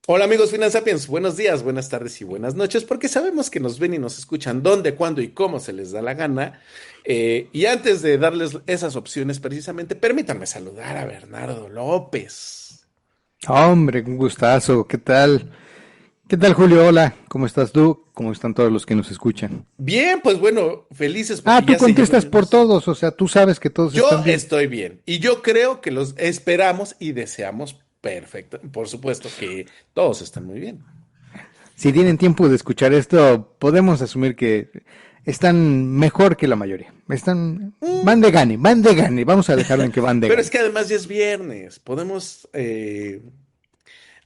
Hola amigos Finansapiens, buenos días, buenas tardes y buenas noches, porque sabemos que nos ven y nos escuchan dónde, cuándo y cómo se les da la gana. Y antes de darles esas opciones, precisamente, permítanme saludar a Bernardo López. Hombre, un gustazo. ¿Qué tal? ¿Qué tal, Julio? Hola, ¿cómo estás tú? ¿Cómo están todos los que nos escuchan? Bien, pues bueno, felices Ah, porque tú ya se llegó el contestas por lunes. todos, o sea, tú sabes que todos Yo están bien. estoy bien y yo creo que los esperamos y deseamos perfecto. Por supuesto que todos están muy bien. Si tienen tiempo de escuchar esto, podemos asumir que están mejor que la mayoría. Mm, Van de gane. Vamos a dejarlo en que van de pero es gane. que además ya es viernes, podemos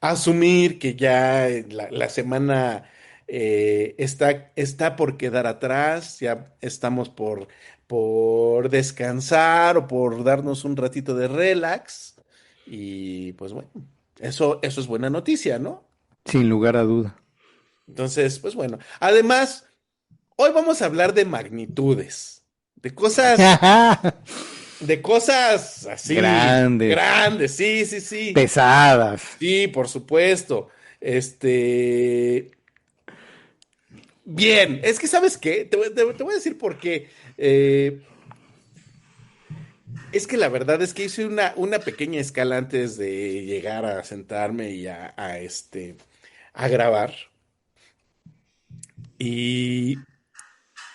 asumir que ya la semana está por quedar atrás, ya estamos por descansar o por darnos un ratito de relax. Y pues bueno, eso es buena noticia, ¿no? Sin lugar a duda. Entonces, pues bueno, además, hoy vamos a hablar de magnitudes, de cosas, de cosas así, Grandes, grandes, sí, sí, sí, pesadas. sí, por supuesto. Este, Bien, es que ¿sabes qué? Te voy a decir por qué. Eh, es que la verdad es que hice una pequeña escala antes de llegar a sentarme y a grabar. Y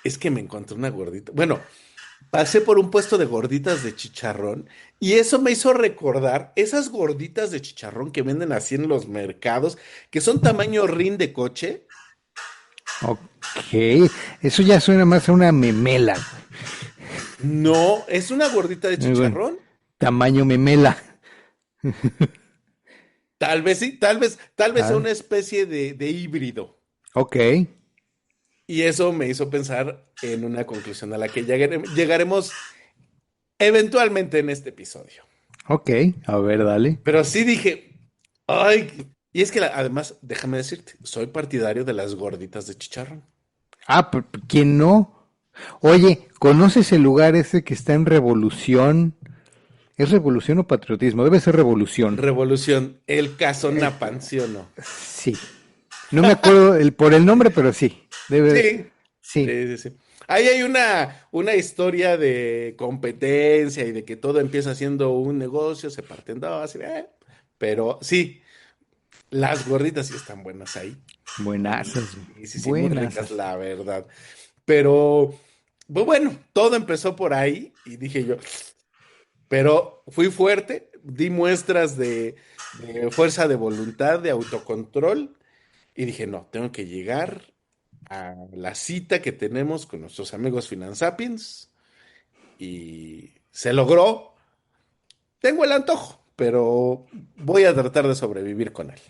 es que me encontré una gordita. Bueno, pasé por un puesto de gorditas de chicharrón y eso me hizo recordar esas gorditas de chicharrón que venden así en los mercados, que son tamaño rin de coche. Ok, eso ya suena más a una memela. No, es una gordita de Bueno, chicharrón. tamaño memela. Tal vez sí, tal vez sea Ah, una especie de híbrido. ok. Y eso me hizo pensar en una conclusión a la que llegaremos eventualmente en este episodio. Ok, a ver, dale. Pero sí dije, ay, y es que además, déjame decirte, soy partidario de las gorditas de chicharrón. Ah, ¿quién no? Oye, ¿conoces el lugar ese que está en Revolución? ¿Es Revolución o Patriotismo? Debe ser Revolución. Revolución, el caso Napanciono. Sí. No me acuerdo por el nombre, pero sí. Debe. Sí, Sí. sí, sí, sí. Ahí hay una historia de competencia y de que todo empieza siendo un negocio, se parten dos, pero sí, las gorditas sí están buenas ahí. Y Buenasas, sí, sí, sí, muy ricas, buenasas. la verdad. Pero, pues bueno, todo empezó por ahí y dije yo, pero fui fuerte, di muestras de fuerza de voluntad, de autocontrol y dije, no, tengo que llegar a la cita que tenemos con nuestros amigos Finansapiens y se logró. Tengo el antojo, pero voy a tratar de sobrevivir con él.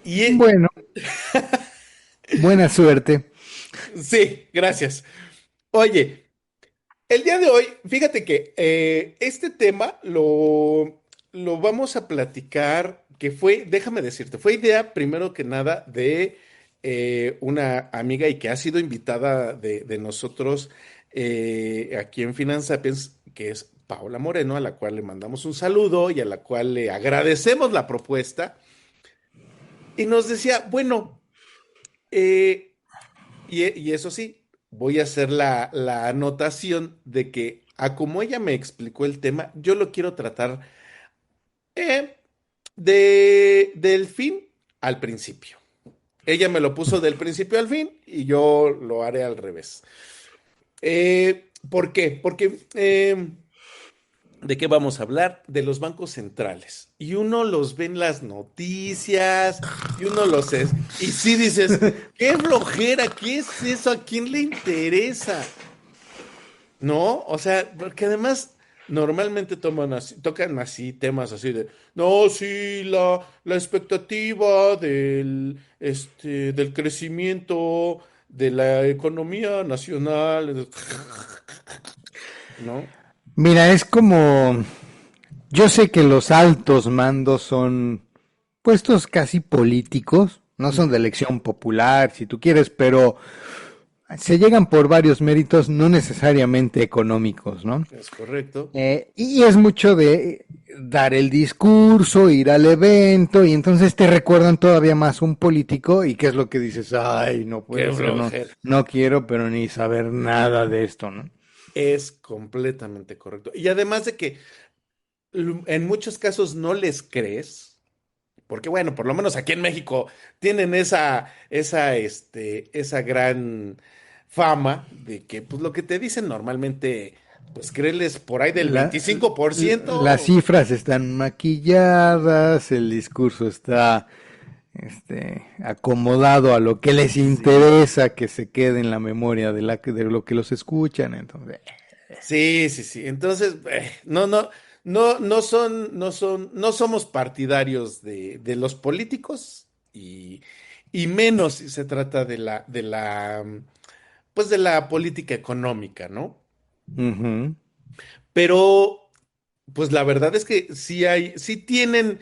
Y Bueno, buena suerte. sí, gracias. Oye, el día de hoy, fíjate que este tema lo vamos a platicar, que fue, déjame decirte, fue idea primero que nada de una amiga y que ha sido invitada de nosotros aquí en Finansapiens, que es Paula Moreno, a la cual le mandamos un saludo y a la cual le agradecemos la propuesta. Y nos decía, bueno, eh, y eso sí, voy a hacer la anotación de que, a como ella me explicó el tema, yo lo quiero tratar eh, del fin al principio. Ella me lo puso del principio al fin y yo lo haré al revés. ¿Por qué? Porque ¿de qué vamos a hablar? De los bancos centrales. Y uno los ve en las noticias, y uno los es. Y sí dices, qué flojera, ¿qué es eso? ¿A quién le interesa? ¿No? O sea, porque además normalmente tocan así temas así de, no, sí, la expectativa del crecimiento de la economía nacional, ¿no? Mira, es como. Yo sé que los altos mandos son puestos casi políticos, no son de Ujú. elección popular, si tú quieres, pero se llegan por varios méritos, no necesariamente económicos, ¿no? Es correcto. Y es mucho de dar el discurso, ir al evento, y entonces te recuerdan todavía más un político, y qué es lo que dices, ay, no Qué puede ser, no, flojera. no quiero, pero ni saber nada de esto, ¿no? Es completamente correcto. Y además de que en muchos casos no les crees, porque bueno, por lo menos aquí en México tienen esa gran fama de que pues lo que te dicen normalmente, pues créeles por ahí del La- las 25%. cifras están maquilladas, el discurso está acomodado a lo que les Sí. interesa que se quede en la memoria de lo que los escuchan, entonces. Sí, sí, sí. Entonces, no somos partidarios de los políticos y menos si se trata pues de la política económica, ¿no? Ujú. Pero, pues la verdad es que sí tienen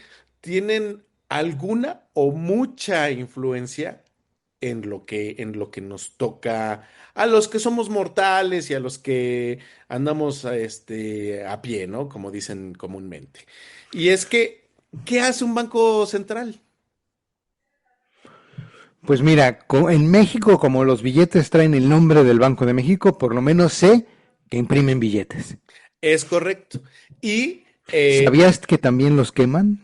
alguna o mucha influencia en lo que nos toca a los que somos mortales y a los que andamos a pie, ¿no? Como dicen comúnmente. Y es que, ¿qué hace un banco central? Pues mira, en México, como los billetes traen el nombre del Banco de México, por lo menos sé que imprimen billetes. Es correcto. Y, ¿Sabías que también los queman?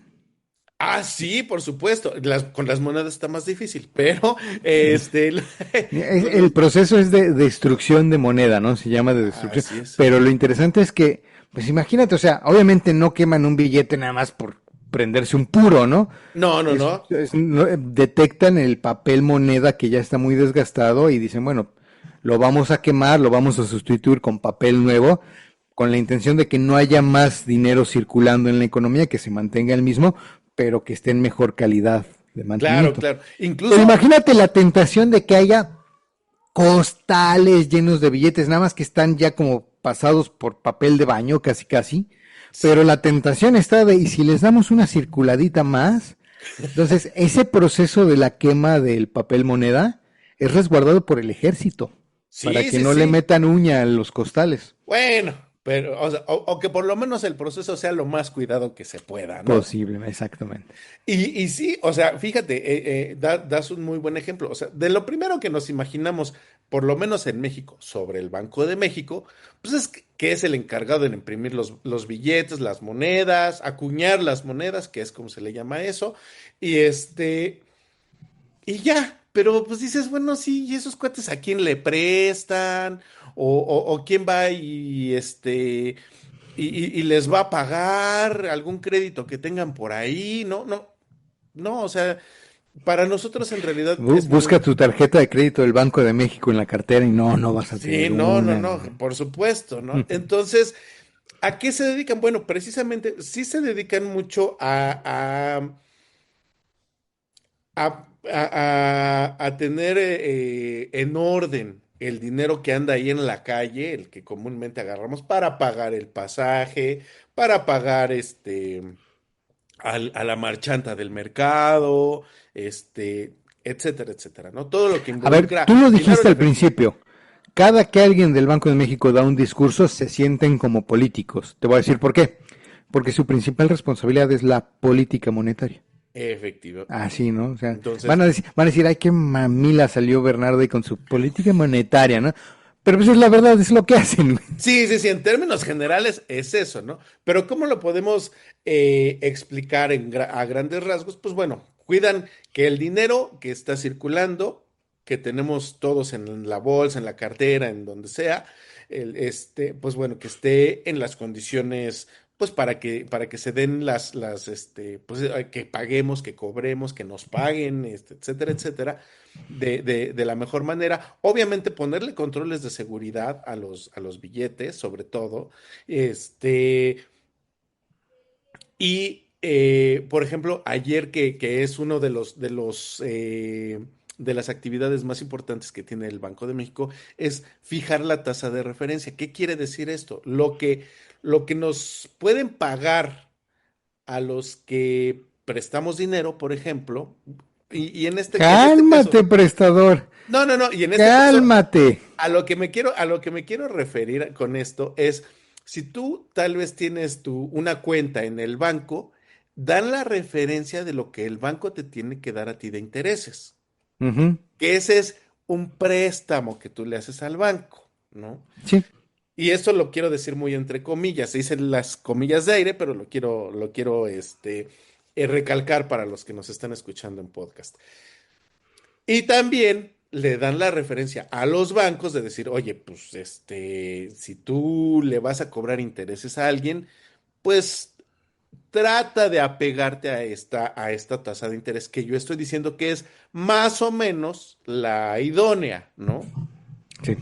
sí, por supuesto, con las monedas está más difícil, pero con El los, proceso es de destrucción de moneda, ¿no? Se llama de destrucción. así es. Pero lo interesante es que, pues imagínate, o sea, obviamente no queman un billete nada más por prenderse un puro, ¿no? No, no, no. Detectan el papel moneda que ya está muy desgastado y dicen, bueno, lo vamos a quemar, lo vamos a sustituir con papel nuevo, con la intención de que no haya más dinero circulando en la economía, que se mantenga el mismo, pero que esté en mejor calidad de Claro, mantenimiento. claro. Pero Incluso, imagínate la tentación de que haya costales llenos de billetes, nada más que están ya como pasados por papel de baño, casi casi. Pero la tentación está de, ¿y si les damos una circuladita más? Entonces, ese proceso de la quema del papel moneda es resguardado por el ejército, para sí, que sí, no le sí. metan uña a los costales. Bueno, pero, o sea, o que por lo menos el proceso sea lo más cuidado que se pueda, ¿no? Posible, exactamente. Y sí, o sea, fíjate, das un muy buen ejemplo. O sea, de lo primero que nos imaginamos, por lo menos en México, sobre el Banco de México, pues es que es el encargado en imprimir los billetes, las monedas, acuñar las monedas, que es como se le llama eso, y y ya. Pero pues dices, bueno, sí, ¿y esos cuates a quién le prestan? O quién va y les va a pagar algún crédito que tengan por ahí? No, no, no, o sea, para nosotros en realidad es Busca muy... tu tarjeta de crédito del Banco de México en la cartera y no, no vas a Sí, tener no, no, una. no, por supuesto, ¿no? Entonces, ¿a qué se dedican? Bueno, precisamente sí se dedican mucho a tener en orden el dinero que anda ahí en la calle, el que comúnmente agarramos para pagar el pasaje, para pagar a la marchanta del mercado, etcétera, etcétera, ¿no? Todo lo que A ver, involucra tú lo dinero dijiste en al efectivo. principio. Cada que alguien del Banco de México da un discurso, se sienten como políticos. Te voy a decir por qué. Porque su principal responsabilidad es la política monetaria. Efectivo. Así, ¿no? O sea, Entonces, van a decir, ay, qué mamila salió Bernardo ahí con su política monetaria, ¿no? Pero pues es la verdad, es lo que hacen. sí, sí, sí, en términos generales es eso, ¿no? Pero ¿cómo lo podemos explicar a grandes rasgos? Pues bueno, cuidan que el dinero que está circulando, que tenemos todos en la bolsa, en la cartera, en donde sea, pues bueno, que esté en las condiciones, pues para que se den pues que paguemos, que cobremos, que nos paguen, etcétera, etcétera, de la mejor manera. Obviamente ponerle controles de seguridad a los billetes, sobre todo. Este, por ejemplo, ayer que es uno de las actividades más importantes que tiene el Banco de México, es fijar la tasa de referencia. ¿Qué quiere decir esto? Lo que nos pueden pagar a los que prestamos dinero, por ejemplo, y en este Cálmate, caso, prestador. no, no, no, y en este caso, Cálmate. a lo que me quiero referir con esto es, si tú tal vez tienes una cuenta en el banco, dan la referencia de lo que el banco te tiene que dar a ti de intereses, Ujú. que ese es un préstamo que tú le haces al banco, ¿no? Sí. Y eso lo quiero decir muy entre comillas, se dicen las comillas de aire, pero lo quiero, recalcar para los que nos están escuchando en podcast. Y también le dan la referencia a los bancos de decir, oye, pues si tú le vas a cobrar intereses a alguien, pues trata de apegarte a esta tasa de interés que yo estoy diciendo que es más o menos la idónea, ¿no? Sí.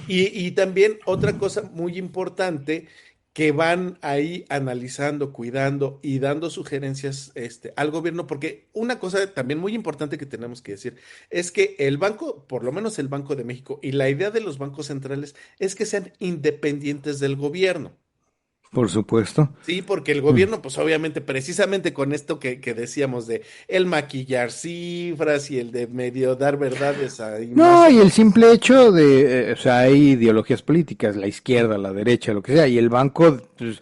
Y también otra cosa muy importante que van ahí analizando, cuidando y dando sugerencias al gobierno, porque una cosa también muy importante que tenemos que decir es que el banco, por lo menos el Banco de México, y la idea de los bancos centrales es que sean independientes del gobierno. Por supuesto. Sí, porque el Mm. gobierno, pues obviamente, precisamente con esto que decíamos de el maquillar cifras y el de medio dar verdades ahí más No, o y el menos. simple hecho de, o sea, hay ideologías políticas, la izquierda, la derecha, lo que sea, y el banco, pues,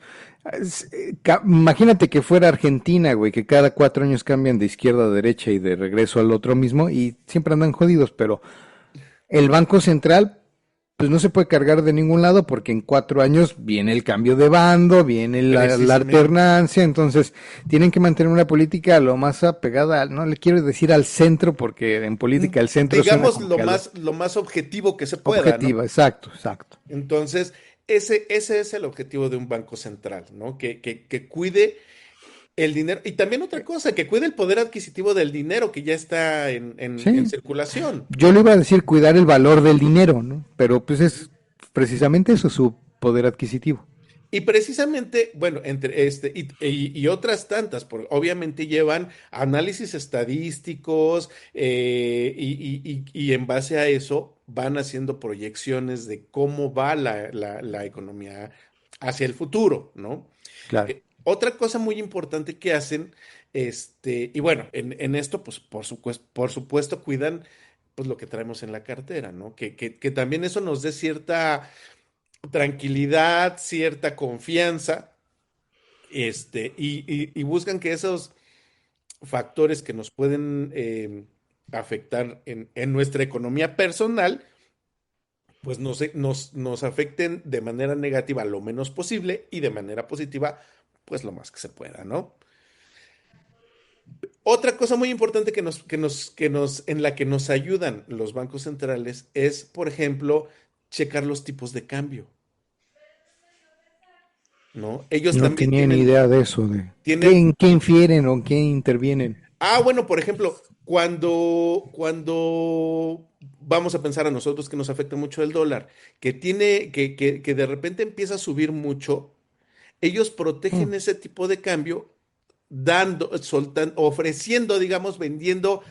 imagínate que fuera Argentina, güey, que cada 4 años cambian de izquierda a derecha y de regreso al otro mismo, y siempre andan jodidos, pero el Banco Central, pues no se puede cargar de ningún lado porque en 4 años viene el cambio de bando, viene la Precisamente. alternancia, entonces tienen que mantener una política lo más apegada, no le quiero decir al centro porque en política el centro suena Digamos como que a lo lo más objetivo que se pueda, ¿no? objetiva, exacto, exacto. Entonces, ese es el objetivo de un banco central, ¿no? Que cuide el dinero. Y también otra cosa, que cuide el poder adquisitivo del dinero que ya está en Sí, circulación. yo le iba a decir cuidar el valor del dinero, ¿no? Pero pues es precisamente eso, su poder adquisitivo. Y precisamente, bueno, entre y otras tantas, porque obviamente llevan análisis estadísticos y en base a eso van haciendo proyecciones de cómo va la economía hacia el futuro, ¿no? Claro. Otra cosa muy importante que hacen, y bueno, en esto, pues por supuesto, cuidan pues lo que traemos en la cartera, ¿no? Que también eso nos dé cierta tranquilidad, cierta confianza, y buscan que esos factores que nos pueden afectar en nuestra economía personal, pues nos afecten de manera negativa lo menos posible y de manera positiva, pues lo más que se pueda, ¿no? Otra cosa muy importante en la que nos ayudan los bancos centrales es, por ejemplo, checar los tipos de cambio, ¿no? Ellos No también tenía ni idea de eso, de tienen. en qué infieren o en qué intervienen. Bueno, por ejemplo, cuando vamos a pensar a nosotros que nos afecta mucho el dólar, que de repente empieza a subir mucho, ellos Mm, protegen ese tipo de cambio ofreciendo, digamos, vendiendo,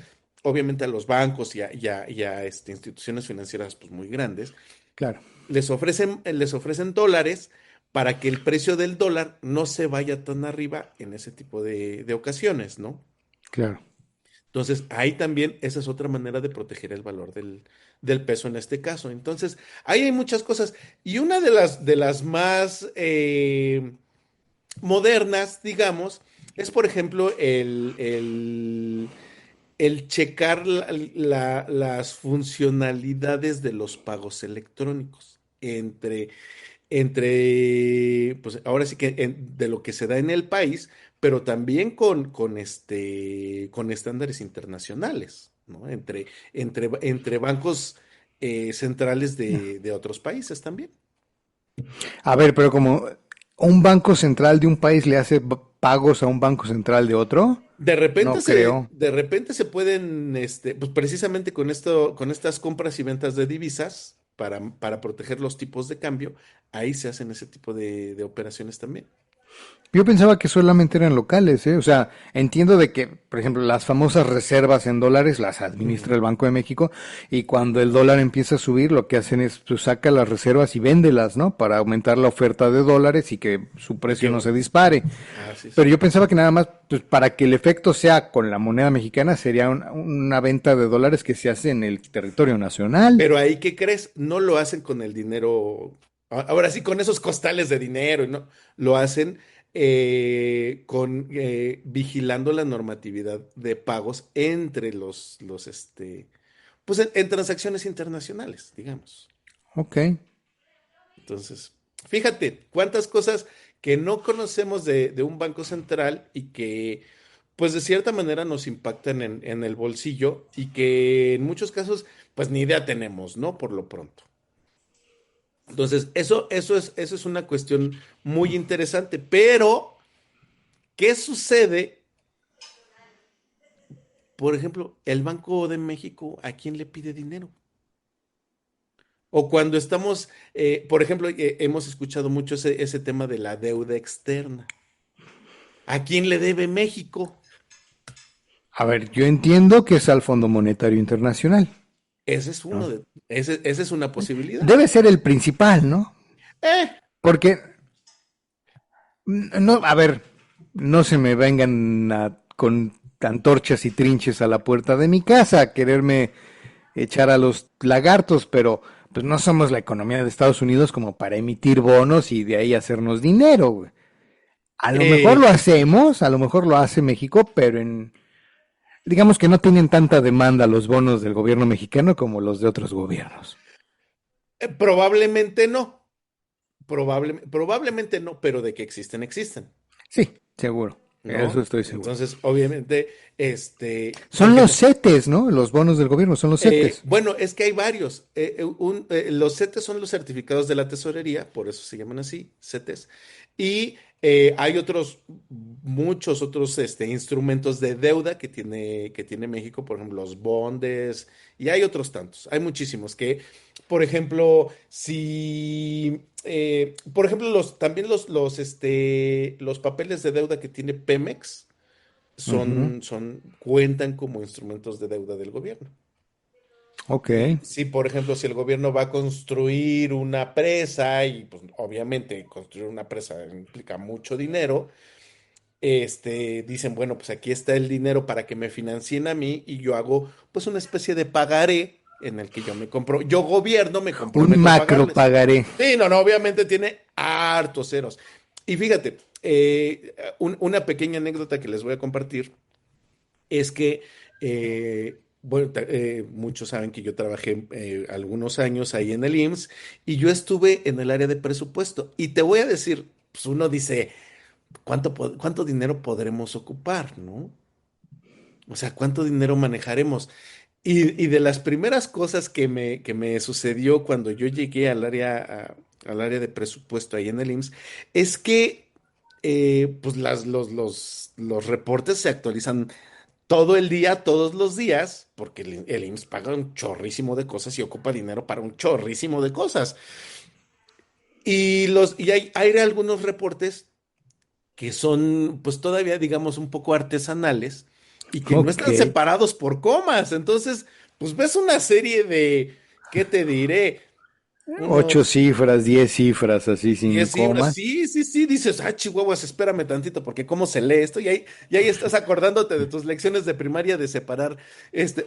obviamente a los bancos y a instituciones financieras pues, muy grandes, claro, les ofrecen dólares para que el precio del dólar no se vaya tan arriba en ese tipo de ocasiones, ¿no? claro. Entonces, ahí también esa es otra manera de proteger el valor del peso en este caso. Entonces, ahí hay muchas cosas. Y una de las más modernas, digamos, es, por ejemplo, el checar las funcionalidades de los pagos electrónicos pues ahora sí que de lo que se da en el país, pero también con estándares internacionales, ¿no? Entre bancos centrales de otros países también. A ver, pero como un banco central de un país le hace pagos a un banco central de otro, no creo. De repente se pueden, pues precisamente con esto, con estas compras y ventas de divisas, para proteger los tipos de cambio, ahí se hacen ese tipo de operaciones también. Yo pensaba que solamente eran locales, ¿eh? O sea, entiendo de que, por ejemplo, las famosas reservas en dólares las administra Ujú. el Banco de México y cuando el dólar empieza a subir, lo que hacen es, pues, saca las reservas y véndelas, ¿no? Para aumentar la oferta de dólares y que su Y precio que, no se dispare. sí, Pero sí. yo pensaba que nada más, pues, para que el efecto sea con la moneda mexicana, sería una venta de dólares que se hace en el territorio nacional. Pero ahí, ¿qué crees? No lo hacen con el dinero, ahora sí, con esos costales de dinero, y no, lo hacen con vigilando la normatividad de pagos entre pues en transacciones internacionales, digamos. Ok. Entonces, fíjate cuántas cosas que no conocemos de un banco central y que, pues de cierta manera nos impactan en el bolsillo y que en muchos casos, pues ni idea tenemos, ¿no? Por lo pronto. Entonces, eso es una cuestión muy interesante. Pero, ¿qué sucede? Por ejemplo, el Banco de México, ¿a quién le pide dinero? O cuando estamos, por ejemplo, hemos escuchado mucho ese tema de la deuda externa. ¿A quién le debe México? A ver, yo entiendo que es al Fondo Monetario Internacional, Ese es ¿no? esa es una posibilidad. Debe ser el principal, ¿no? Eh, Porque, no, a ver, no se me vengan con antorchas y trinches a la puerta de mi casa a quererme echar a los lagartos, pero pues no somos la economía de Estados Unidos como para emitir bonos y de ahí hacernos dinero, güey. A lo mejor lo eh, hacemos, a lo mejor lo hace México, pero digamos que no tienen tanta demanda los bonos del gobierno mexicano como los de otros gobiernos. Probablemente no. Probablemente no, pero de que existen, existen. Sí, seguro. Eso ¿No? estoy seguro. Entonces, obviamente, Son porque los CETES, ¿no? Los bonos del gobierno son los CETES. bueno, es que hay varios. Los CETES son los certificados de la tesorería, por eso se llaman así, CETES. Y hay muchos otros instrumentos de deuda que tiene México, por ejemplo, los bondes, y hay otros tantos. Hay muchísimos que, por ejemplo, si, por ejemplo, también los papeles de deuda que tiene Pemex Ujú. cuentan como instrumentos de deuda del gobierno. Ok. Y si, por ejemplo, si el gobierno va a construir una presa y pues obviamente construir una presa implica mucho dinero, dicen, bueno, pues aquí está el dinero para que me financien a mí y yo hago pues una especie de pagaré en el que yo gobierno me Un comprometo a macro pagarles. pagaré. Sí, no, no, obviamente tiene hartos ceros. Y fíjate, una pequeña anécdota que les voy a compartir es que, bueno, muchos saben que yo trabajé algunos años ahí en el IMSS y yo estuve en el área de presupuesto. Y te voy a decir, pues uno dice, ¿cuánto dinero podremos ocupar, no? O sea, ¿cuánto dinero manejaremos? Y de las primeras cosas que me sucedió cuando yo llegué al área de presupuesto ahí en el IMSS es que pues los reportes se actualizan todo el día, todos los días, porque el IMSS paga un chorrísimo de cosas y ocupa dinero para un chorrísimo de cosas. Y hay algunos reportes que son, pues todavía, digamos, un poco artesanales y que no Ok. están separados por comas. Entonces, pues ves una serie de, ¿qué te diré? Ocho Unos cifras, 10 cifras, así sin 10 cifras. comas. Sí, sí, sí, dices, ah, chihuahuas, espérame tantito, porque cómo se lee esto. Y ahí estás acordándote de tus lecciones de primaria de separar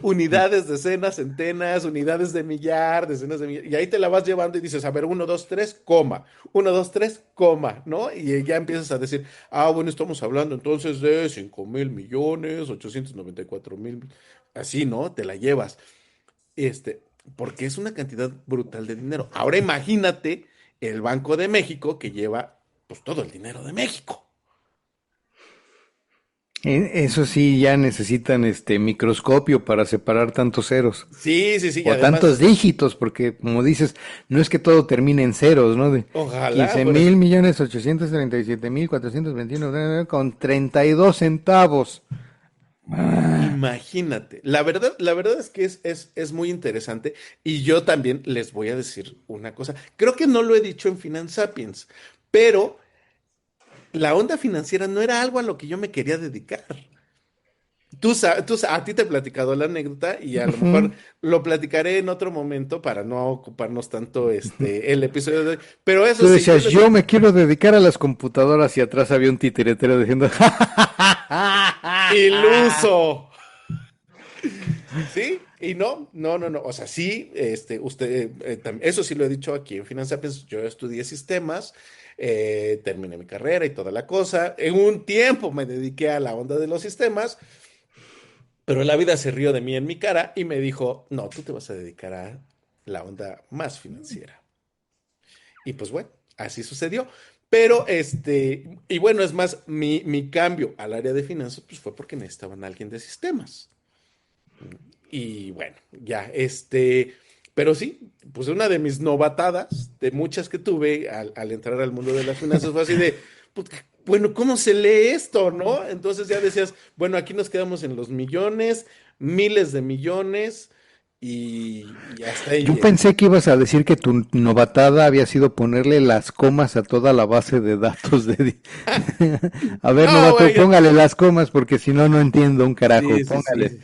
unidades, decenas, centenas, unidades de millar, decenas de millar. Y ahí te la vas llevando y dices, a ver, uno, dos, tres, coma. Uno, dos, tres, coma, ¿no? Y ya empiezas a decir, ah, bueno, estamos hablando entonces de 5.000 millones, 894 mil. Así, ¿no? Te la llevas. Este, porque es una cantidad brutal de dinero. Ahora imagínate el Banco de México que lleva pues todo el dinero de México. Eso sí, ya necesitan este microscopio para separar tantos ceros. Sí, sí, sí, y O tantos además, dígitos, porque como dices, no es que todo termine en ceros, ¿no? De ojalá 15 fuera mil así. millones 837 mil 421 con 32 centavos. Imagínate. La verdad es que es muy interesante. Y yo también les voy a decir una cosa. Creo que no lo he dicho en Finance Sapiens, pero la onda financiera no era algo a lo que yo me quería dedicar. A ti te he platicado la anécdota y a lo mejor Ujú, lo platicaré en otro momento para no ocuparnos tanto ujú. el episodio de hoy. Pero eso Tú sí, decías, yo me quiero dedicar a las computadoras y atrás había un titiretero diciendo, iluso. Sí, y no. O sea, sí, usted, eso sí lo he dicho aquí en Finanzas Sapiens. Yo estudié sistemas, terminé mi carrera y toda la cosa. En un tiempo me dediqué a la onda de los sistemas, pero la vida se rió de mí en mi cara y me dijo, no, tú te vas a dedicar a la onda más financiera. Y pues bueno, así sucedió. Pero y bueno, es más, mi cambio al área de finanzas, pues fue porque necesitaban a alguien de sistemas. Y bueno, ya, pero sí, pues una de mis novatadas, de muchas que tuve al entrar al mundo de las finanzas, fue así de, pues, bueno, ¿cómo se lee esto, no? Entonces ya decías, bueno, aquí nos quedamos en los millones, miles de millones, y hasta ahí yo llegué. pensé que ibas a decir que tu novatada había sido ponerle las comas a toda la base de datos de... A ver, No, novato, güey, póngale las comas porque si no, no entiendo un carajo. sí, sí, Póngale. sí.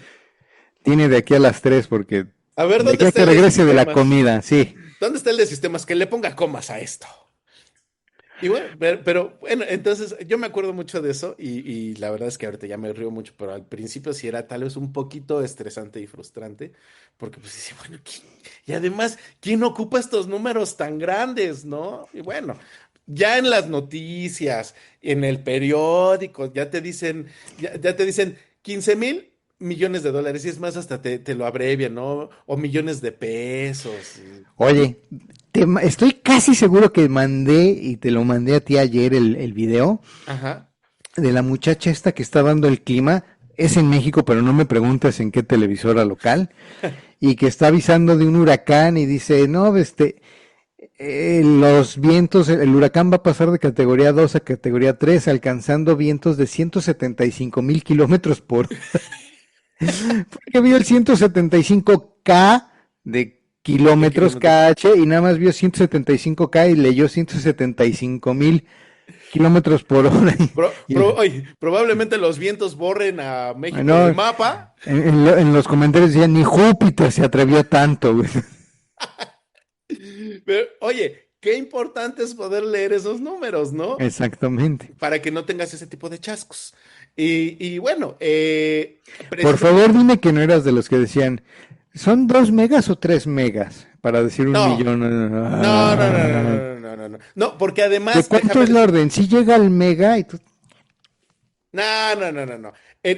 Tiene de aquí a las 3 porque A ver, de ¿dónde aquí a está que el de regrese de la sistemas? comida, sí. ¿Dónde está el de sistemas? Que le ponga comas a esto. Y bueno, bueno, entonces yo me acuerdo mucho de eso y la verdad es que ahorita ya me río mucho, pero al principio sí era tal vez un poquito estresante y frustrante, porque pues decía, bueno, y además, ¿quién ocupa estos números tan grandes, no? Y bueno, ya en las noticias, en el periódico, ya te dicen 15,000 millones de dólares, y es más, hasta te lo abrevian, ¿no? O millones de pesos. Oye, estoy casi seguro que mandé y te lo mandé a ti ayer el video Ajá. de la muchacha esta que está dando el clima. Es en México, pero no me preguntes en qué televisora local. Y que está avisando de un huracán y dice, no, los vientos, el huracán va a pasar de categoría 2 a categoría 3 alcanzando vientos de 175,000 kilómetros por hora. Porque vio el 175K de De kilómetros kilómetros. KH y nada más vio 175K y leyó 175,000 kilómetros por hora. Oye, probablemente los vientos borren a México Bueno, del mapa. en los comentarios decían, ni Júpiter se atrevió tanto, güey. Pero, oye, qué importante es poder leer esos números, ¿no? Exactamente. Para que no tengas ese tipo de chascos. Y bueno, Por favor, precisamente. dime que no eras de los que decían, ¿son 2 megas o 3 megas? Para decir un No, millón. no. No, porque ¿De además, cuánto déjame es la decir. orden? Si llega al mega y tú... No.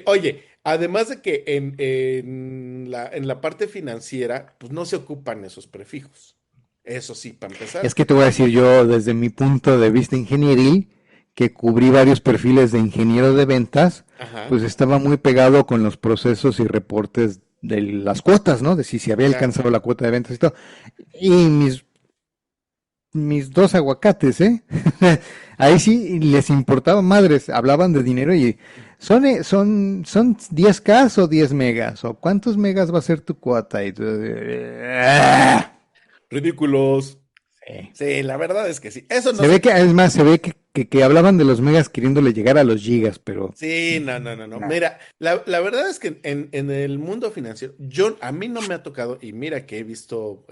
Oye, además de que en la parte financiera, pues no se ocupan esos prefijos. Eso sí, para Es empezar. que te voy a decir yo, desde mi punto de vista ingenieril, que cubrí varios perfiles de ingeniero de ventas, Ajá, pues estaba muy pegado con los procesos y reportes de las cuotas, ¿no? De si se había claro. alcanzado la cuota de ventas y todo. Y mis dos aguacates, ¿eh? Ahí sí les importaba madres, hablaban de dinero y son 10K o 10 megas, o cuántos megas va a ser tu cuota. Y tú, Ridículos. sí. Sí, la verdad es que sí. Eso no Se ve se. que, es más, se ve que hablaban de los megas queriéndole llegar a los gigas, pero Sí, no. nah. Mira, la verdad es que en el mundo financiero, a mí no me ha tocado, y mira que he visto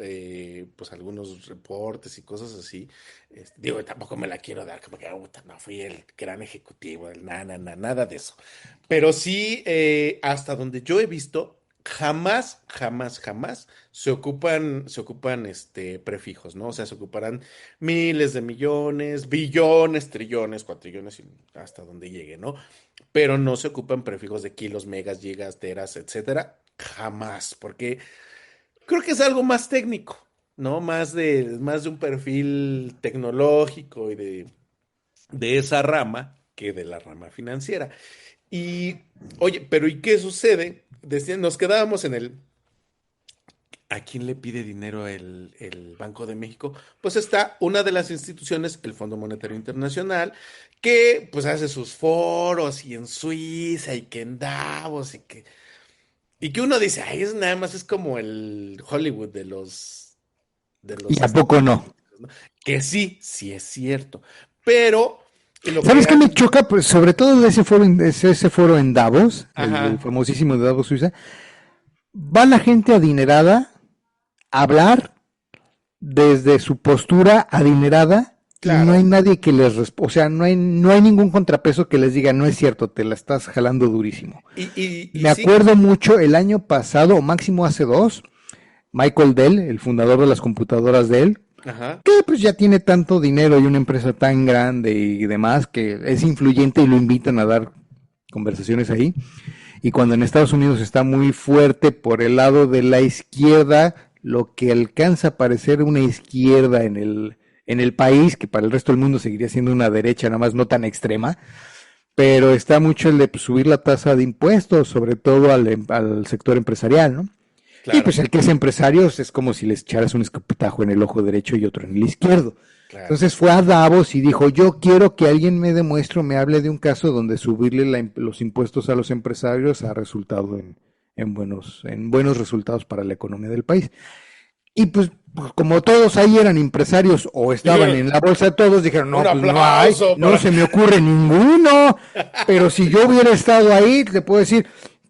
pues algunos reportes y cosas así. Digo, tampoco me la quiero dar, como que "Puta, no fui el gran ejecutivo, nada de eso. Pero sí, hasta donde yo he visto, jamás se ocupan prefijos, ¿no? O sea, se ocuparán miles de millones, billones, trillones, cuatrillones, y hasta donde llegue, ¿no? Pero no se ocupan prefijos de kilos, megas, gigas, teras, etcétera. Jamás, porque creo que es algo más técnico, ¿no? Más de un perfil tecnológico y de esa rama que de la rama financiera. Y, oye, pero ¿y qué sucede? Nos quedábamos en ¿a quién le pide dinero el Banco de México? Pues está una de las instituciones, el Fondo Monetario Internacional, que pues hace sus foros y en Suiza y que en Davos y que uno dice, ay, es nada más es como el Hollywood de los ¿Y a poco no? políticos, ¿no? Que sí es cierto. Pero Y lo que ¿Sabes qué me hacen, choca? Pues sobre todo de ese foro en Davos, el ajá, famosísimo de Davos, Suiza, va la gente adinerada a hablar desde su postura adinerada y no hay claro. nadie que o sea, no hay ningún contrapeso que les diga, no es cierto, te la estás jalando durísimo. Y Me sí, acuerdo mucho el año pasado, o máximo hace dos, Michael Dell, el fundador de las computadoras Dell, ajá, que pues ya tiene tanto dinero y una empresa tan grande y demás que es influyente y lo invitan a dar conversaciones ahí. Y cuando en Estados Unidos está muy fuerte por el lado de la izquierda, lo que alcanza a parecer una izquierda en el país, que para el resto del mundo seguiría siendo una derecha, nada más no tan extrema, pero está mucho el de pues, subir la tasa de impuestos, sobre todo al sector empresarial, ¿no? Y pues claro, el que es empresario es como si les echaras un escopetajo en el ojo derecho y otro en el izquierdo. claro. Entonces fue a Davos y dijo, yo quiero que alguien me demuestre, me hable de un caso donde subirle los impuestos a los empresarios ha resultado en buenos resultados para la economía del país. Y pues, como todos ahí eran empresarios o estaban Dijeron, en la bolsa, todos dijeron, un no, pues no hay, aplauso no para... se me ocurre ninguno. Pero si yo hubiera estado ahí, te puedo decir,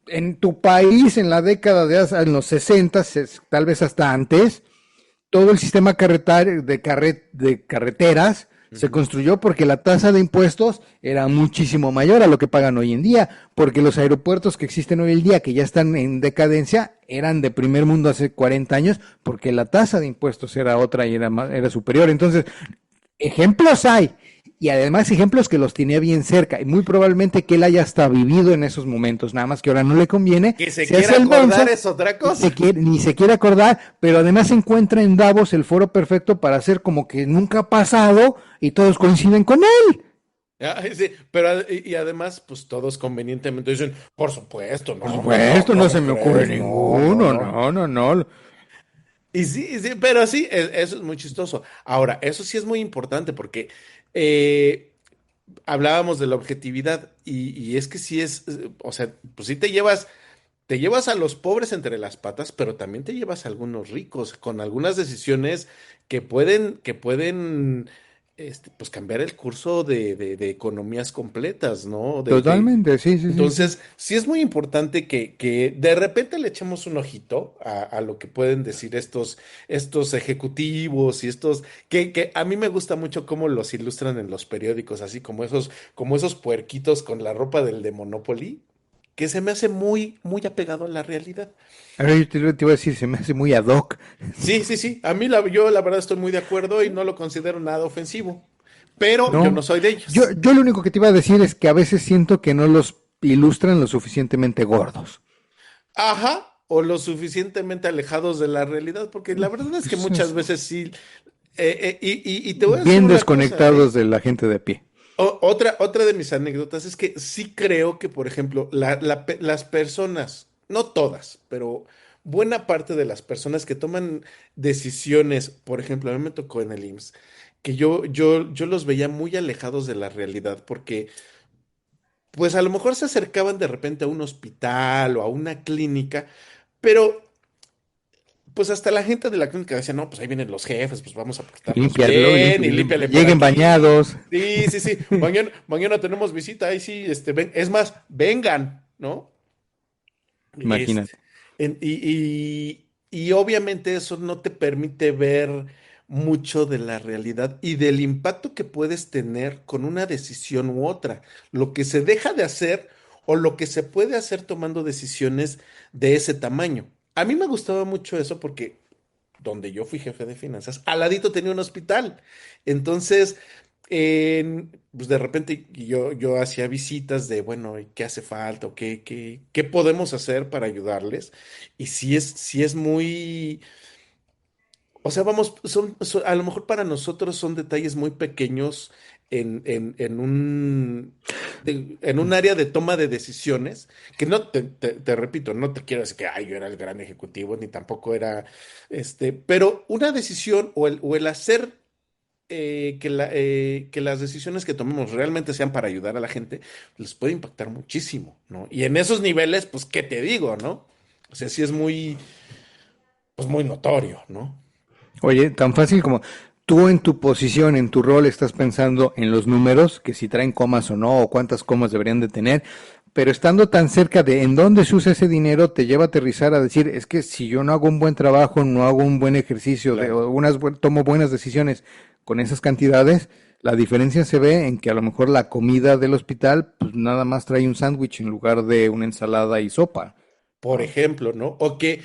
en tu país en la década en los 60, tal vez hasta antes, todo el sistema de carreteras se Ujú. construyó porque la tasa de impuestos era muchísimo mayor a lo que pagan hoy en día, porque los aeropuertos que existen hoy en día, que ya están en decadencia, eran de primer mundo hace 40 años, porque la tasa de impuestos era otra y era superior. Entonces, ejemplos hay, y además ejemplos que los tenía bien cerca, y muy probablemente que él haya hasta vivido en esos momentos, nada más que ahora no le conviene, Que se se quiera hace el acordar menso, es otra cosa. ni se quiere acordar, pero además se encuentra en Davos el foro perfecto para hacer como que nunca ha pasado y todos coinciden con él. Ay, sí, pero y además, pues todos convenientemente dicen, por supuesto, Por no, hombre, no, supuesto, no se ¿cómo me ocurre crees? No, no, ninguno, no. no, no, no. Y sí, pero sí, eso es muy chistoso. Ahora, eso sí es muy importante porque hablábamos de la objetividad y es que sí es, o sea, pues sí te llevas a los pobres entre las patas, pero también te llevas a algunos ricos con algunas decisiones que pueden, pues cambiar el curso de economías completas, ¿no? Totalmente, sí, sí, sí, sí. Entonces, sí es muy importante que de repente le echemos un ojito a lo que pueden decir estos ejecutivos y que a mí me gusta mucho cómo los ilustran en los periódicos, así como esos puerquitos con la ropa del de Monopoly, que se me hace muy, muy apegado a la realidad. Ahora yo te iba a decir, se me hace muy ad hoc. Sí, sí, sí, yo la verdad estoy muy de acuerdo y no lo considero nada ofensivo, pero yo no No, soy de yo, ellos. yo lo único que te iba a decir es que a veces siento que no los ilustran lo suficientemente gordos. Ajá, o lo suficientemente alejados de la realidad, porque la verdad es que Pues, muchas veces sí. Y te voy a decir bien una cosa, desconectados ¿eh? de la gente de a pie. Otra de mis anécdotas es que sí creo que, por ejemplo, las personas, no todas, pero buena parte de las personas que toman decisiones, por ejemplo, a mí me tocó en el IMSS, que yo los veía muy alejados de la realidad, porque pues a lo mejor se acercaban de repente a un hospital o a una clínica, pero pues hasta la gente de la clínica decía, no, pues ahí vienen los jefes, pues vamos a portarnos Límpialo, bien y límpiale por lleguen aquí. bañados. Sí, sí, sí. Mañana tenemos visita, ahí sí, es más, vengan, ¿no? Este, Imagínate. y obviamente eso no te permite ver mucho de la realidad y del impacto que puedes tener con una decisión u otra, lo que se deja de hacer o lo que se puede hacer tomando decisiones de ese tamaño. A mí me gustaba mucho eso porque donde yo fui jefe de finanzas, al ladito tenía un hospital. Entonces, pues de repente yo hacía visitas de, bueno, ¿y qué hace falta? ¿O qué podemos hacer para ayudarles? Y sí es muy, o sea, vamos, a lo mejor para nosotros son detalles muy pequeños en un área de toma de decisiones, que no te repito, no te quiero decir que ay, yo era el gran ejecutivo, ni tampoco era, pero una decisión o el hacer que las decisiones que tomemos realmente sean para ayudar a la gente, les puede impactar muchísimo, ¿no? Y en esos niveles, pues, ¿qué te digo, no? O sea, sí es muy, pues, muy notorio, ¿no? Oye, tan fácil como tú en tu posición, en tu rol, estás pensando en los números, que si traen comas o no, o cuántas comas deberían de tener, pero estando tan cerca de en dónde se usa ese dinero, te lleva a aterrizar a decir, es que si yo no hago un buen trabajo, no hago un buen ejercicio, Claro. o tomo buenas decisiones con esas cantidades, la diferencia se ve en que a lo mejor la comida del hospital, pues nada más trae un sándwich en lugar de una ensalada y sopa, Por ¿no? ejemplo, ¿no? O que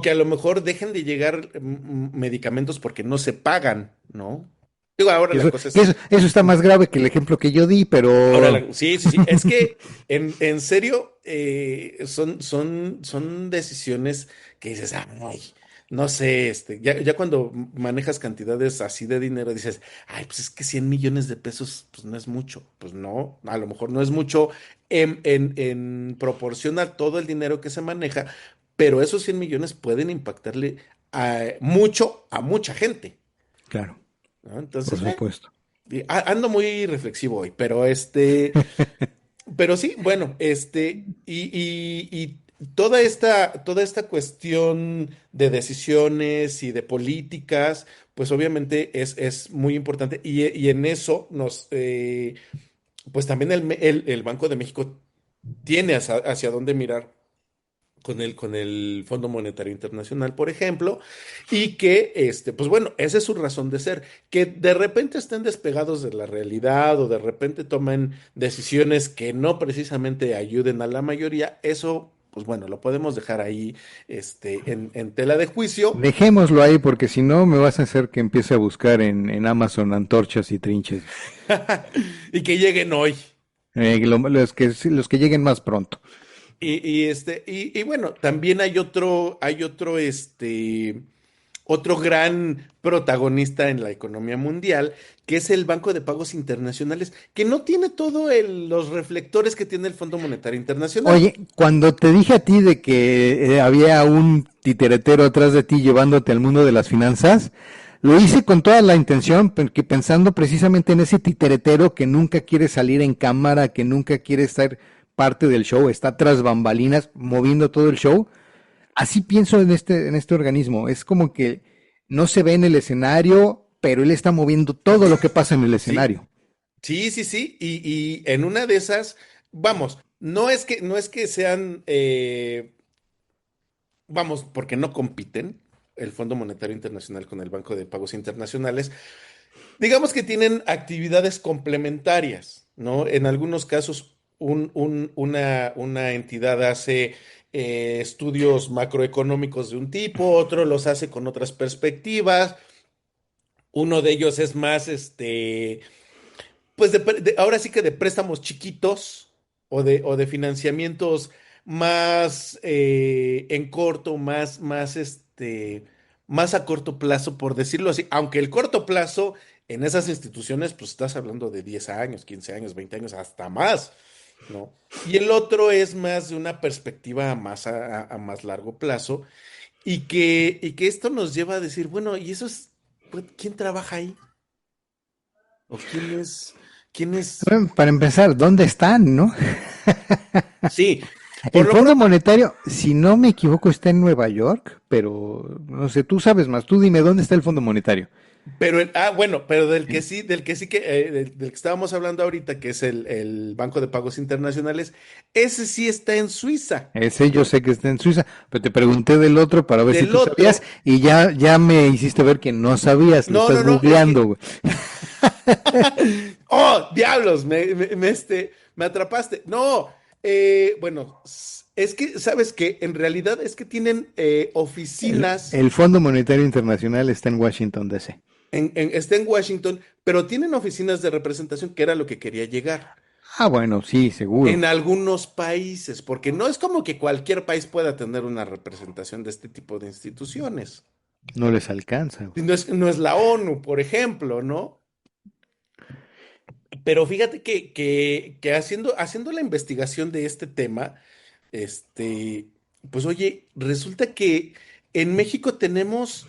a lo mejor dejen de llegar medicamentos porque no se pagan, ¿no? Digo, ahora Que la eso, cosa que es. eso está más grave que el ejemplo que yo di, Ahora, pero sí, sí, sí. Es que en serio son decisiones que dices, ay, no sé, ya cuando manejas cantidades así de dinero, dices, ay, pues es que 100 millones de pesos, pues no es mucho. Pues no, a lo mejor no es mucho en proporción a todo el dinero que se maneja, pero esos 100 millones pueden impactarle mucho a mucha gente, claro, ¿no? por Entonces, supuesto. ando muy reflexivo hoy, pero sí, bueno, y toda esta cuestión de decisiones y de políticas, pues obviamente es muy importante y en eso pues también el Banco de México tiene hacia dónde mirar con el Fondo Monetario Internacional, por ejemplo, y que, pues bueno, esa es su razón de ser, que de repente estén despegados de la realidad o de repente tomen decisiones que no precisamente ayuden a la mayoría, eso, pues bueno, lo podemos dejar ahí, en tela de juicio, Dejémoslo ahí porque si no me vas a hacer que empiece a buscar en Amazon antorchas y trinches. y que lleguen hoy. Los que lleguen más pronto. Y bueno, también hay otro gran protagonista en la economía mundial, que es el Banco de Pagos Internacionales, que no tiene todos los reflectores que tiene el Fondo Monetario Internacional. Oye, cuando te dije a ti de que había un titeretero atrás de ti llevándote al mundo de las finanzas, lo hice con toda la intención, porque pensando precisamente en ese titeretero que nunca quiere salir en cámara, que nunca quiere estar parte del show, está tras bambalinas moviendo todo el show. Así pienso en este organismo. Es como que no se ve en el escenario, pero él está moviendo todo lo que pasa en el Sí, escenario. sí, sí, sí. Y en una de esas, vamos, no es que sean, vamos, porque no compiten el Fondo Monetario Internacional con el Banco de Pagos Internacionales. Digamos que tienen actividades complementarias, ¿no? En algunos casos, una entidad hace estudios macroeconómicos de un tipo, otro los hace con otras perspectivas. Uno de ellos es más, pues ahora sí que de préstamos chiquitos o de financiamientos más en corto, más a corto plazo, por decirlo así. Aunque el corto plazo en esas instituciones, pues estás hablando de 10 años, 15 años, 20 años, hasta más, ¿no? Y el otro es más de una perspectiva más a más largo plazo y que esto nos lleva a decir, bueno, ¿y eso es, pues, quién trabaja ahí? ¿O quién es? Para empezar, ¿dónde están, no? Sí, por El lo Fondo pronto, Monetario, si no me equivoco, está en Nueva York, pero no sé, tú sabes más. Tú dime dónde está el Fondo Monetario. bueno, pero del que sí del que estábamos hablando ahorita, que es el Banco de Pagos Internacionales, ese sí está en Suiza. Ese yo sé que está en Suiza, pero te pregunté del otro para ver si Del tú sabías otro, y ya me hiciste ver que no sabías, lo no, estás no, no, es googleando, que, güey. ¡oh, diablos! Me atrapaste. No, bueno, es que, ¿sabes qué? En realidad es que tienen oficinas. El Fondo Monetario Internacional está en Washington, D.C. Está en Washington, pero tienen oficinas de representación, que era lo que quería llegar. Ah, bueno, sí, seguro. En algunos países, porque no es como que cualquier país pueda tener una representación de este tipo de instituciones. No les alcanza, Y güey. no es la ONU, por ejemplo, ¿no? Pero fíjate que haciendo la investigación de este tema, este, pues oye, resulta que en México tenemos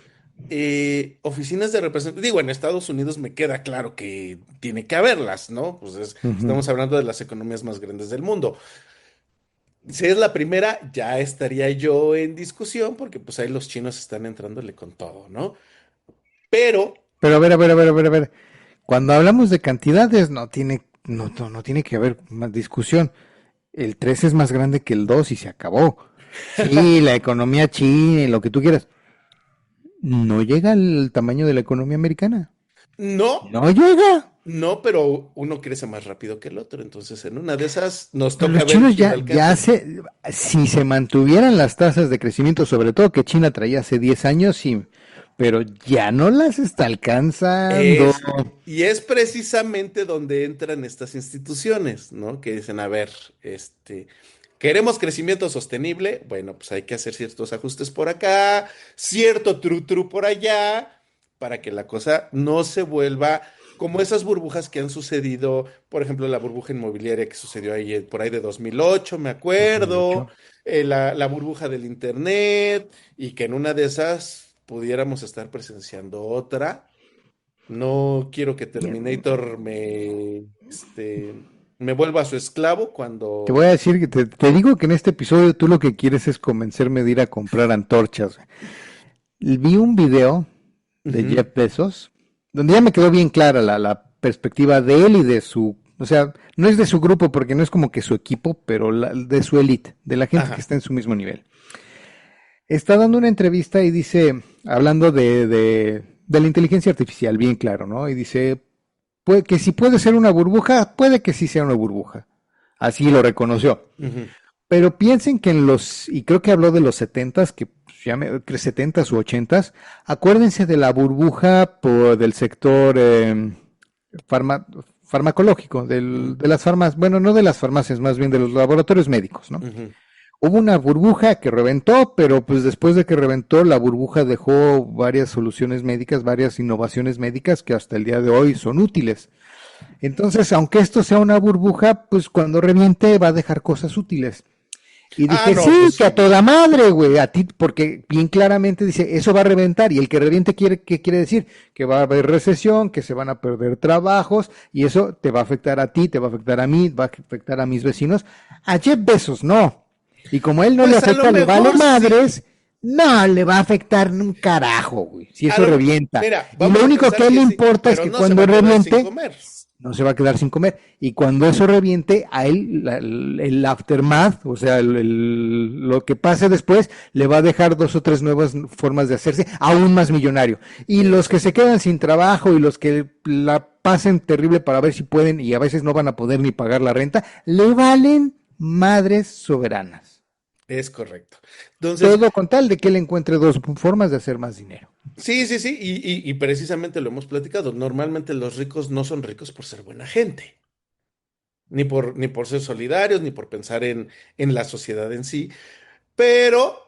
oficinas de representación. Digo, en Estados Unidos me queda claro que tiene que haberlas, ¿no? Pues Ujú. estamos hablando de las economías más grandes del mundo. Si es la primera, ya estaría yo en discusión porque pues ahí los chinos están entrándole con todo, ¿no? Pero, Pero a ver, a ver, a ver, a ver, a ver. Cuando hablamos de cantidades, no tiene que haber más discusión. El 3 es más grande que el 2 y se acabó. Sí, la economía china y lo que tú quieras. No llega al tamaño de la economía americana. No, No llega. no, pero uno crece más rápido que el otro, entonces en una de esas nos Pero toca los ver chinos quién ya alcanza. si se mantuvieran las tasas de crecimiento, sobre todo que China traía hace 10 años, sí, pero ya no las está alcanzando. Es, y es precisamente donde entran estas instituciones, ¿no? Que dicen, a ver, queremos crecimiento sostenible, bueno, pues hay que hacer ciertos ajustes por acá, cierto tru por allá, para que la cosa no se vuelva como esas burbujas que han sucedido, por ejemplo, la burbuja inmobiliaria que sucedió ahí por ahí de 2008, me acuerdo, 2008. la burbuja del internet, y que en una de esas pudiéramos estar presenciando otra. No quiero que Terminator me vuelva su esclavo Te voy a cuando... decir que te digo que en este episodio tú lo que quieres es convencerme de ir a comprar antorchas. Vi un video de Ujú, Jeff Bezos, donde ya me quedó bien clara la perspectiva de él y de su, o sea, no es de su grupo porque no es como que su equipo, pero de su élite, de la gente que ajá. está en su mismo nivel. Está dando una entrevista y dice, hablando de la inteligencia artificial, bien claro, ¿no? Y dice, que si puede ser una burbuja, puede que sí sea una burbuja. Así lo reconoció. Ujú, Pero piensen que y creo que habló de los setentas, que que setentas u ochentas, acuérdense de la burbuja del sector farma- farmacológico, ujú, de las farmacias, bueno, no de las farmacias, más bien de los laboratorios médicos, ¿no? ujú. Hubo una burbuja que reventó, pero pues después de que reventó, la burbuja dejó varias soluciones médicas, varias innovaciones médicas que hasta el día de hoy son útiles. Entonces, aunque esto sea una burbuja, pues cuando reviente va a dejar cosas útiles. Y Ah, dije, no, sí, pues que a sí. toda madre, güey, a ti, porque bien claramente dice, eso va a reventar, y el que reviente ¿qué quiere decir? Que va a haber recesión, que se van a perder trabajos, y eso te va a afectar a ti, te va a afectar a mí, va a afectar a mis vecinos. A Jeff Bezos, no. Y como a él no le Pues a lo afecta, le vale mejor sí. madres, no le va a afectar un carajo, güey, si A eso lo, revienta. mira, Y vamos lo a único que pensar a él que le sí, importa es pero que no se va cuando a quedar sin reviente, comer. no se va a quedar sin comer. Y cuando eso reviente, a él el aftermath, o sea, lo que pase después, le va a dejar dos o tres nuevas formas de hacerse aún más millonario. Y los que se quedan Exactamente. sin trabajo y los que la pasen terrible para ver si pueden y a veces no van a poder ni pagar la renta, le valen madres soberanas. Es correcto. Entonces, Todo con tal de que él encuentre dos formas de hacer más dinero. sí, sí, sí, y precisamente lo hemos platicado. Normalmente los ricos no son ricos por ser buena gente, ni por ser solidarios, ni por pensar en la sociedad en sí. Pero,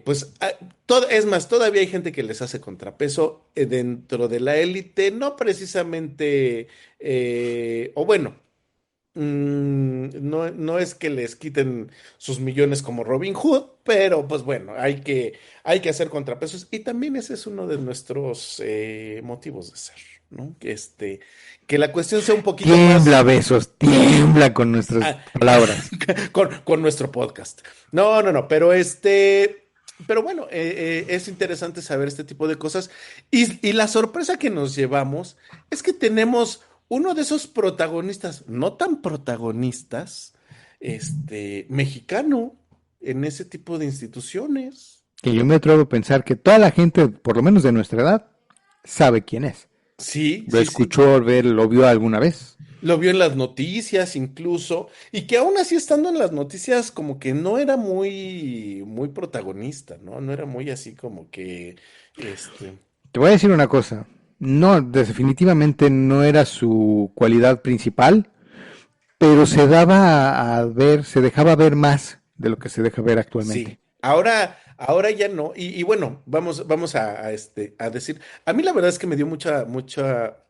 pues, es más, todavía hay gente que les hace contrapeso dentro de la élite, no precisamente, o bueno, no, no es que les quiten sus millones como Robin Hood, pero pues bueno, hay que hacer contrapesos y también ese es uno de nuestros motivos de ser, ¿no? Que la cuestión sea un poquito Tiembla, más besos, tiembla con nuestras ah, palabras. con nuestro podcast. No, no, no, pero bueno, es interesante saber este tipo de cosas. Y la sorpresa que nos llevamos es que tenemos uno de esos protagonistas, no tan protagonistas, mexicano en ese tipo de instituciones. Que yo me atrevo a pensar que toda la gente, por lo menos de nuestra edad, sabe quién es. Sí, Lo sí, sí. escuchó, lo vio alguna vez. Lo vio en las noticias incluso, y que aún así estando en las noticias como que no era muy, muy protagonista, ¿no? No era muy así como que, este, Te voy a decir una cosa. No, definitivamente no era su cualidad principal, pero se daba a ver, se dejaba ver más de lo que se deja ver actualmente. sí. Ahora ya no. Y bueno, vamos a decir, a mí la verdad es que me dio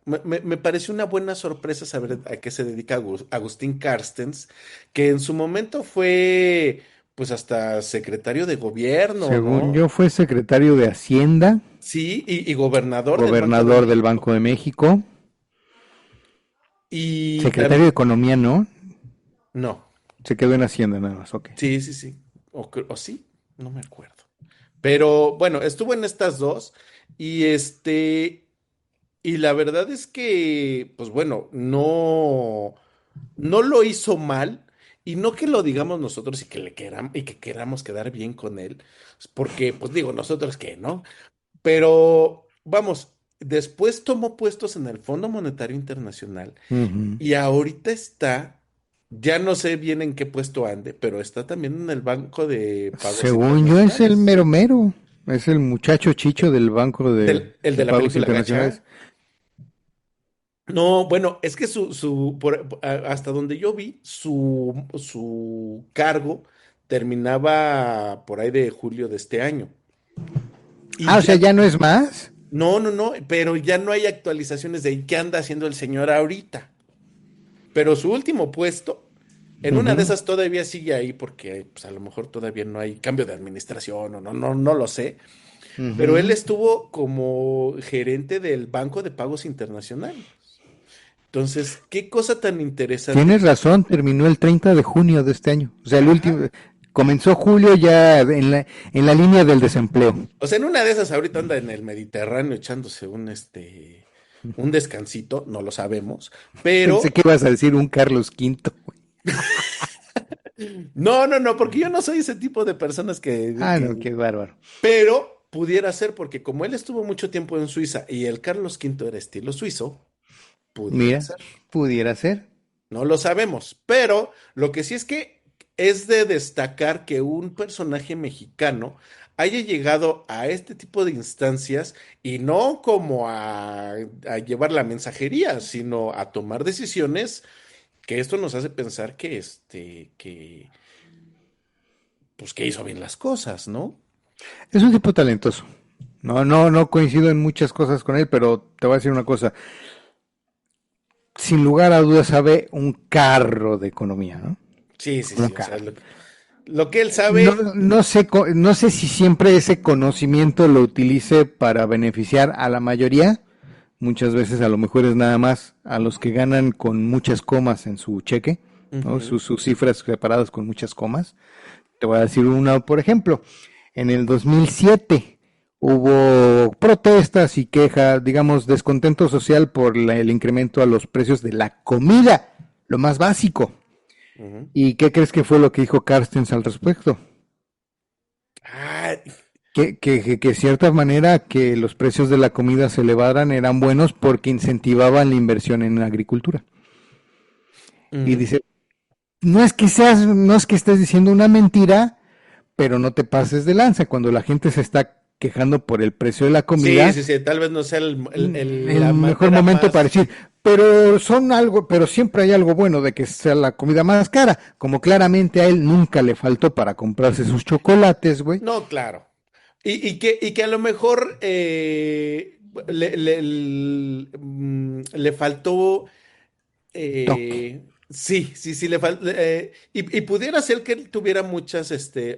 me pareció una buena sorpresa saber a qué se dedica Agustín Carstens, que en su momento fue, pues hasta secretario de gobierno, Según ¿no? yo, fue secretario de Hacienda, Sí, y gobernador del Banco de gobernador del Banco México. de México, Y secretario de también, Economía, ¿no? no, Se quedó en Hacienda nada más, ok. sí, sí, sí. O sí, no me acuerdo. Pero bueno, estuvo en estas dos. Y Y la verdad es que, pues bueno, no lo hizo mal, y no que lo digamos nosotros y que le queramos y que queramos quedar bien con él, porque, pues digo, nosotros qué, ¿no? Pero vamos, después tomó puestos en el Fondo Monetario Internacional Ujú. y ahorita está, ya no sé bien en qué puesto ande, pero está también en el Banco de Pagos Según yo es el Internacionales. mero mero, es el muchacho chicho del Banco El de de la Pagos película Internacionales. Gacha. No, bueno, es que hasta donde yo vi, su cargo terminaba por ahí de julio de este año. Y Ah, o sea, ya, ya no es más. no, pero ya no hay actualizaciones de qué anda haciendo el señor ahorita. Pero su último puesto, en una de Ujú, esas todavía sigue ahí porque pues, a lo mejor todavía no hay cambio de administración o no lo sé. Pero él ujú. estuvo como gerente del Banco de Pagos Internacionales. Entonces, qué cosa tan interesante. Tienes razón, terminó el 30 de junio de este año. O sea, el Ajá. último, comenzó julio ya en la línea del desempleo. O sea, en una de esas ahorita anda en el Mediterráneo echándose un descansito, no lo sabemos, Pensé pero que ibas a decir un Carlos V. no, porque yo no soy ese tipo de personas Ah, no, qué bárbaro. pero pudiera ser porque como él estuvo mucho tiempo en Suiza y el Carlos V era estilo suizo, pudiera Mira, ser. pudiera ser. No lo sabemos, pero lo que sí es que es de destacar que un personaje mexicano haya llegado a este tipo de instancias y no como a llevar la mensajería, sino a tomar decisiones que esto nos hace pensar pues que hizo bien las cosas, ¿no? Es un tipo talentoso. No coincido en muchas cosas con él, pero te voy a decir una cosa. Sin lugar a dudas sabe un carro de economía, ¿no? Un Sí, o sea, carro. lo que él No, sabe, no sé, no sé si siempre ese conocimiento lo utilice para beneficiar a la mayoría. Muchas veces a lo mejor es nada más a los que ganan con muchas comas en su cheque, ¿no? ujú, Sus cifras separadas con muchas comas. Te voy a decir una, por ejemplo, en el 2007 hubo protestas y quejas, digamos, descontento social por el incremento a los precios de la comida, lo más básico. ujú. ¿Y qué crees que fue lo que dijo Carstens al respecto? Ah, Que de cierta manera que los precios de la comida se elevaran eran buenos porque incentivaban la inversión en la agricultura. Y ujú. dice, no es que estés diciendo una mentira, pero no te pases de lanza. Cuando la gente se está quejando por el precio de la Sí, comida, sí, sí, tal vez no sea el la mejor manera momento para más. decir, pero siempre hay algo bueno de que sea la comida más cara, como claramente a él nunca le faltó para comprarse sus chocolates, güey. No, claro. Y que a lo mejor le faltó. Toque. Sí, le faltó. Y pudiera ser que él tuviera muchas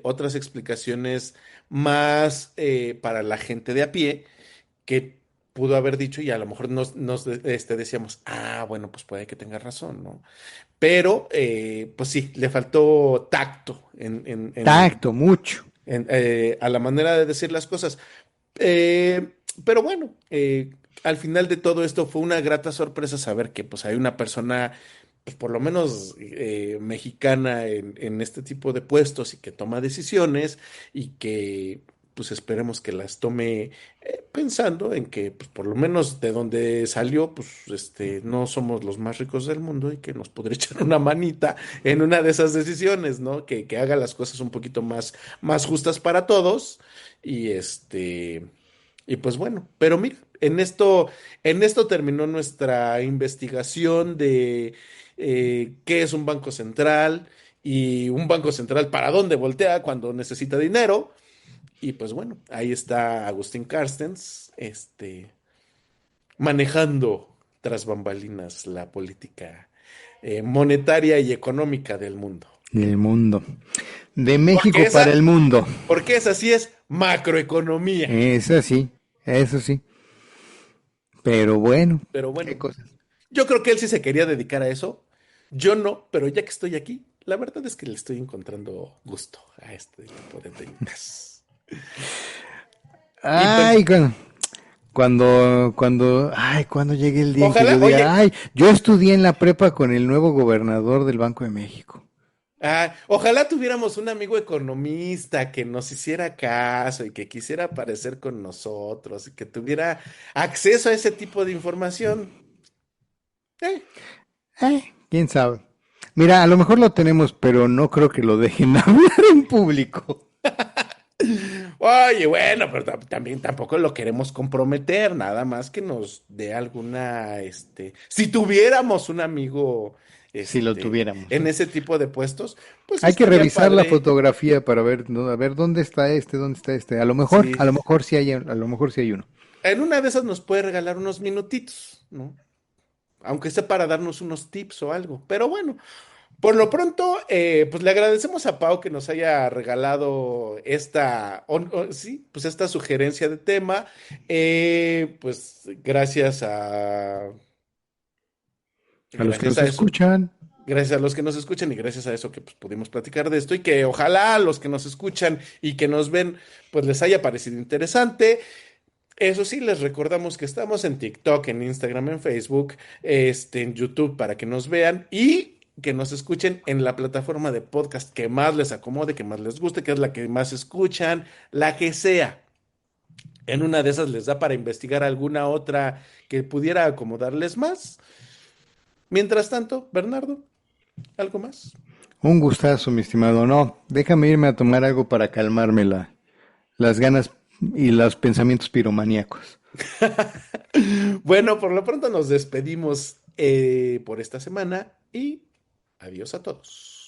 otras explicaciones más para la gente de a pie que pudo haber dicho y a lo mejor decíamos, bueno, pues puede que tenga razón, ¿no? Pero, pues sí, le faltó tacto Tacto, mucho. a la manera de decir las cosas. Pero bueno, al final de todo esto fue una grata sorpresa saber que pues hay una persona, pues por lo menos mexicana en este tipo de puestos y que toma decisiones y que pues esperemos que las tome pensando en que pues por lo menos de donde salió, pues no somos los más ricos del mundo y que nos podría echar una manita en una de esas decisiones, ¿no? Que haga las cosas un poquito más justas para todos y y pues bueno, pero mira, en esto terminó nuestra investigación de qué es un banco central y un banco central para dónde voltea cuando necesita dinero. Y pues bueno, ahí está Agustín Carstens, manejando tras bambalinas la política monetaria y económica del mundo. Del mundo. De Porque México para esa, el mundo. porque esa sí es macroeconomía. Eso sí, eso sí. Pero bueno, Pero qué bueno. cosas. Yo creo que él sí se quería dedicar a eso. Yo no, pero ya que estoy aquí, la verdad es que le estoy encontrando gusto a este tipo de temitas. Y pues, Ay, bueno. cuando llegue el día en que Ojalá, yo diga, oye, ay, yo estudié en la prepa con el nuevo gobernador del Banco de México. ojalá tuviéramos un amigo economista que nos hiciera caso y que quisiera aparecer con nosotros y que tuviera acceso a ese tipo de información. Eh, ¿Quién sabe? Mira, a lo mejor lo tenemos, pero no creo que lo dejen hablar en público. Oye, bueno, pero también tampoco lo queremos comprometer, nada más que nos dé alguna, si tuviéramos un amigo, Si lo tuviéramos, en ¿no? ese tipo de puestos, pues Hay que estaría revisar la padre. fotografía para ver, a ver dónde está este, dónde está este. Sí, A lo mejor sí hay, a lo mejor sí hay uno. en una de esas nos puede regalar unos minutitos, ¿no? Aunque sea para darnos unos tips o algo. Pero bueno, por lo pronto, pues le agradecemos a Pau que nos haya regalado sí, pues esta sugerencia de tema. Pues A los que gracias nos a eso, escuchan, gracias a los que nos escuchan y gracias a eso que pues, pudimos platicar de esto y que ojalá a los que nos escuchan y que nos ven, pues les haya parecido interesante. Eso sí, les recordamos que estamos en TikTok, en Instagram, en Facebook, en YouTube para que nos vean y que nos escuchen en la plataforma de podcast que más les acomode, que más les guste, que es la que más escuchan, la que sea. En una de esas les da para investigar alguna otra que pudiera acomodarles más. Mientras tanto, Bernardo, ¿algo más? un gustazo, mi estimado. No, déjame irme a tomar algo para calmarme las ganas y los pensamientos piromaníacos. Bueno, por lo pronto nos despedimos por esta semana y adiós a todos.